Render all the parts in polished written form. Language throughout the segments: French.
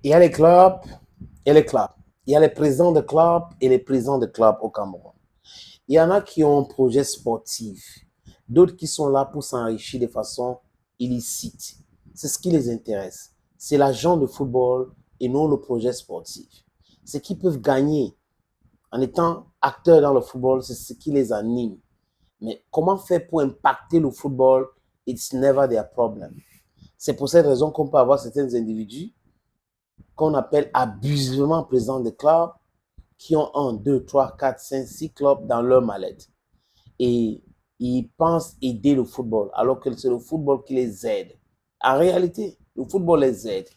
Il y a les clubs et les clubs. Il y a les présidents de clubs et les présidents de clubs au Cameroun. Il y en a qui ont un projet sportif, d'autres qui sont là pour s'enrichir de façon illicite. C'est ce qui les intéresse. C'est l'argent de football et non le projet sportif. Ce qu'ils peuvent gagner en étant acteurs dans le football, c'est ce qui les anime. Mais comment faire pour impacter le football? It's never their problem. C'est pour cette raison qu'on peut avoir certains individus qu'on appelle abusivement présidents de clubs qui ont 1, 2, 3, 4, 5, 6 clubs dans leur mallette. Et ils pensent aider le football, alors que c'est le football qui les aide. En réalité, le football les aide.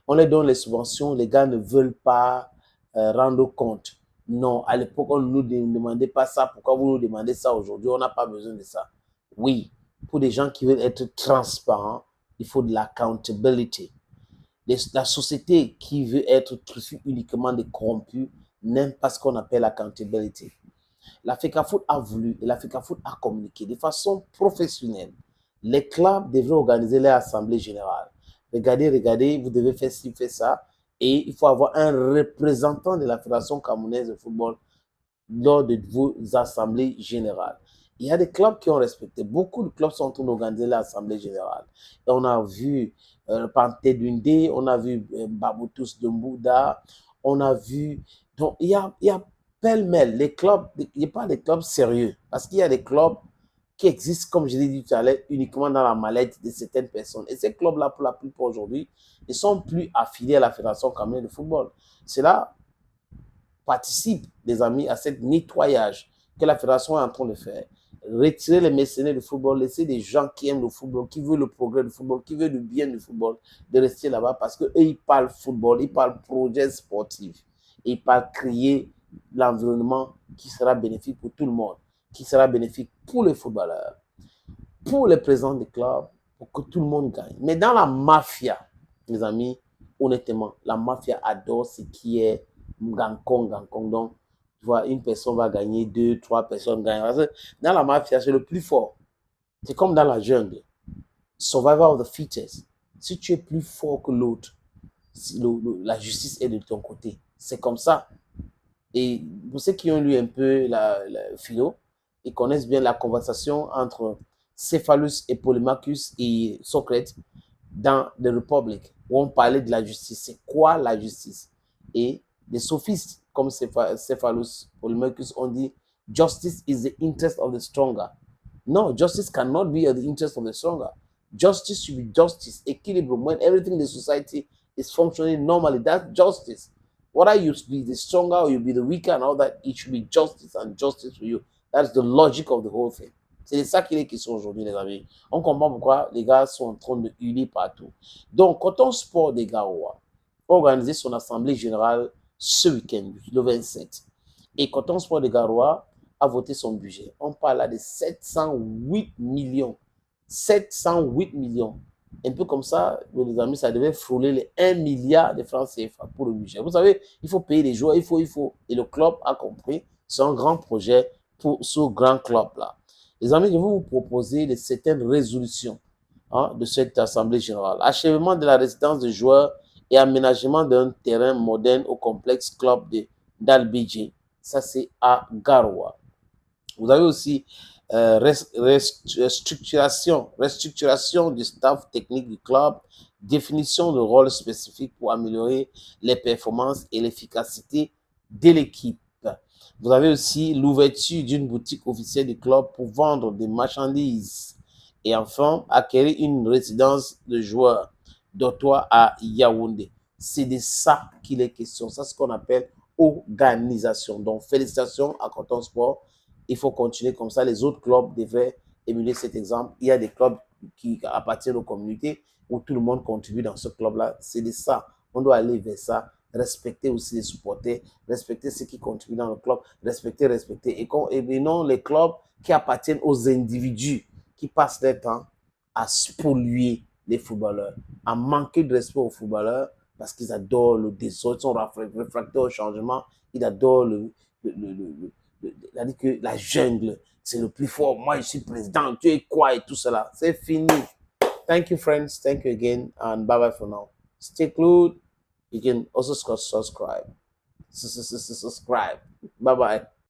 On les donne les subventions, les gars ne veulent pas rendre compte. Non, à l'époque, on ne nous demandait pas ça. Pourquoi vous nous demandez ça aujourd'hui? On n'a pas besoin de ça. Oui, pour des gens qui veulent être transparents, il faut de l'accountability. La société qui veut être truffée uniquement de corrompus n'aime pas ce qu'on appelle accountability. L'Africa Foot a voulu et l'Africa Foot a communiqué de façon professionnelle. Les clubs devraient organiser leur assemblée générale. Regardez, vous devez faire ci, faire ça. Et il faut avoir un représentant de la Fédération camerounaise de football lors de vos assemblées générales. Il y a des clubs qui ont respecté. Beaucoup de clubs sont en train d'organiser l'assemblée générale. Et on a vu Panté Dundé, on a vu Baboutous de Mbouda, on a vu. Donc, il y a pêle-mêle. Les clubs, il n'y a pas des clubs sérieux. Parce qu'il y a des clubs qui existent, comme je l'ai dit tout à l'heure, uniquement dans la mallette de certaines personnes. Et ces clubs-là, pour la plupart aujourd'hui, ne sont plus affiliés à la Fédération camerounaise de football. Cela participe, les amis, à ce nettoyage que la fédération est en train de faire. Retirer les mercenaires du football, laisser des gens qui aiment le football, qui veulent le progrès du football, qui veulent le bien du football, de rester là-bas parce qu'eux, ils parlent football, ils parlent projet sportif, ils parlent créer l'environnement qui sera bénéfique pour tout le monde, qui sera bénéfique pour les footballeurs, pour les présidents des clubs, pour que tout le monde gagne. Mais dans la mafia, mes amis, honnêtement, la mafia adore ce qui est Gankong, Gankong. Donc, tu vois, une personne va gagner, deux, trois personnes gagnent. Parce que dans la mafia, c'est le plus fort. C'est comme dans la jungle. Survivor of the fittest. Si tu es plus fort que l'autre, si la justice est de ton côté. C'est comme ça. Et pour ceux qui ont lu un peu la philo, ils connaissent bien la conversation entre Céphalus et Polémachus et Socrate dans The Republic, où on parlait de la justice. C'est quoi la justice? Et les sophistes, comme Cephalus, Polymarchus, ont dit justice is the interest of the stronger. No, justice cannot be at the interest of the stronger. Justice should be justice, equilibrium. When everything in the society is functioning normally, that's justice. Whether you be the stronger or you be the weaker and all that, it should be justice and justice for you. That's the logic of the whole thing. C'est de ça qu'il est question aujourd'hui, les amis. On comprend pourquoi les gars sont en train de hurler partout. Donc, Coton Sport des Garoua a organisé son assemblée générale ce week-end, le 27. Et Coton Sport des Garoua a voté son budget. On parle là de 708 millions. 708 millions. Un peu comme ça, les amis, ça devait frôler les 1 milliard de francs CFA pour le budget. Vous savez, il faut payer les joueurs, il faut. Et le club a compris, c'est un grand projet pour ce grand club-là. Les amis, je vais vous proposer certaines résolutions de cette assemblée générale. Achèvement de la résidence de joueurs et aménagement d'un terrain moderne au complexe club d'Albidji. Ça, c'est à Garoua. Vous avez aussi restructuration du staff technique du club, définition de rôles spécifiques pour améliorer les performances et l'efficacité de l'équipe. Vous avez aussi l'ouverture d'une boutique officielle du club pour vendre des marchandises. Et enfin, acquérir une résidence de joueurs d'Ottawa à Yaoundé. C'est de ça qu'il est question. C'est ce qu'on appelle organisation. Donc, félicitations à Coton Sport. Il faut continuer comme ça. Les autres clubs devraient émuler cet exemple. Il y a des clubs qui appartiennent aux communautés où tout le monde contribue dans ce club-là. C'est de ça. On doit aller vers ça. Respecter aussi les supporters, respecter ceux qui contribuent dans le club, respecter. Et non les clubs qui appartiennent aux individus qui passent leur temps à spolier les footballeurs, à manquer de respect aux footballeurs parce qu'ils adorent le désordre, ils sont réfractaires au changement, ils adorent que la jungle, c'est le plus fort. Moi, je suis président, tu es quoi et tout cela. C'est fini. Thank you, friends. Thank you again. And bye bye for now. Stay glued. You can also subscribe. Subscribe. Bye bye.